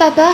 papa.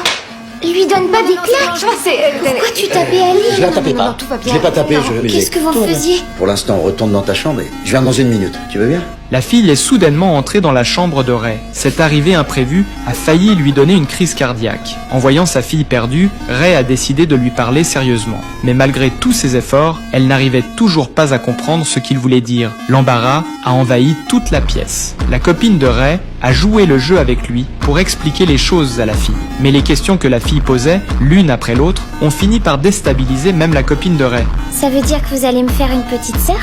Lui donne pas des claques. Pourquoi tu tapais Ali? Je la tapais pas. Je l'ai pas tapé, je... Qu'est-ce que vous faisiez? Pour l'instant, on retourne dans ta chambre et je viens dans une minute. Tu veux bien? La fille est soudainement entrée dans la chambre de Ray. Cette arrivée imprévue a failli lui donner une crise cardiaque. En voyant sa fille perdue, Ray a décidé de lui parler sérieusement. Mais malgré tous ses efforts, elle n'arrivait toujours pas à comprendre ce qu'il voulait dire. L'embarras a envahi toute la pièce. La copine de Ray a joué le jeu avec lui pour expliquer les choses à la fille. Mais les questions que la fille posait, l'une après l'autre, ont fini par déstabiliser même la copine de Ray. Ça veut dire que vous allez me faire une petite sœur?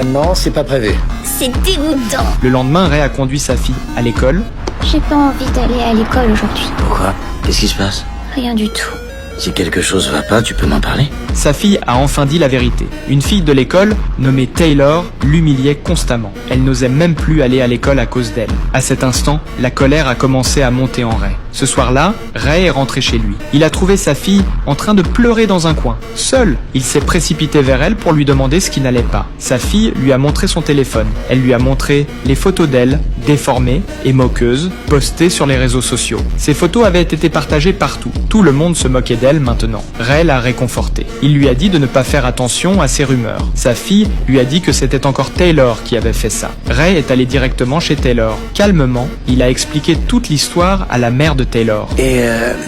Non, c'est pas prévu. C'est dégoûtant. Le lendemain, Ray a conduit sa fille à l'école. J'ai pas envie d'aller à l'école aujourd'hui. Pourquoi? Qu'est-ce qui se passe? Rien du tout. Si quelque chose va pas, tu peux m'en parler? Sa fille a enfin dit la vérité. Une fille de l'école, nommée Taylor, l'humiliait constamment. Elle n'osait même plus aller à l'école à cause d'elle. À cet instant, la colère a commencé à monter en Ray. Ce soir-là, Ray est rentré chez lui. Il a trouvé sa fille en train de pleurer dans un coin. Seul, il s'est précipité vers elle pour lui demander ce qui n'allait pas. Sa fille lui a montré son téléphone. Elle lui a montré les photos d'elle, déformées et moqueuses, postées sur les réseaux sociaux. Ces photos avaient été partagées partout. Tout le monde se moquait d'elle maintenant. Ray l'a réconfortée. Il lui a dit de ne pas faire attention à ces rumeurs. Sa fille lui a dit que c'était encore Taylor qui avait fait ça. Ray est allé directement chez Taylor. Calmement, il a expliqué toute l'histoire à la mère de Taylor. Et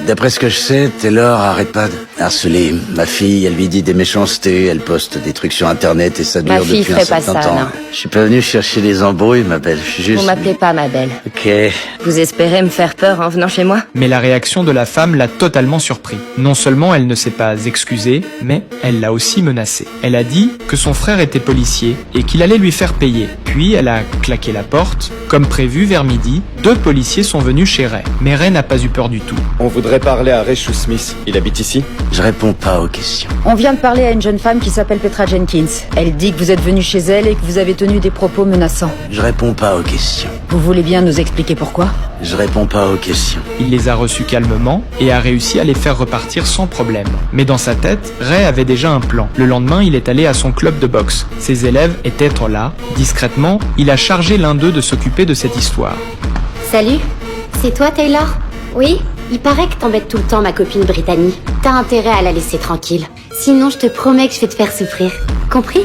d'après ce que je sais, Taylor arrête pas de harceler ma fille. Elle lui dit des méchancetés, elle poste des trucs sur internet et ça dure fille depuis un ferait pas certain ça, temps. non. Je suis pas venu chercher les embrouilles, ma belle. Je suis juste... Vous m'appelez pas ma belle. Ok. Vous espérez me faire peur en venant chez moi? Mais la réaction de la femme l'a totalement surpris. Non seulement elle ne s'est pas excusée, mais elle l'a aussi menacée. Elle a dit que son frère était policier et qu'il allait lui faire payer. Puis elle a claqué la porte. Comme prévu, vers midi, 2 policiers sont venus chez Ray. Mais Ray n'a pas eu peur du tout. On voudrait parler à Ray Smith. Il habite ici? Je réponds pas aux questions. On vient de parler à une jeune femme qui s'appelle Petra Jenkins. Elle dit que vous êtes venu chez elle et que vous avez tenu des propos menaçants. Je réponds pas aux questions. Vous voulez bien nous expliquer pourquoi? Je réponds pas aux questions. Il les a reçus calmement et a réussi à les faire repartir sans problème. Mais dans sa tête, Ray avait déjà un plan. Le lendemain, il est allé à son club de boxe. Ses élèves étaient là. Discrètement, il a chargé l'un d'eux de s'occuper de cette histoire. Salut, c'est toi Taylor? Oui, il paraît que t'embêtes tout le temps ma copine Brittany. T'as intérêt à la laisser tranquille. Sinon, je te promets que je vais te faire souffrir. Compris?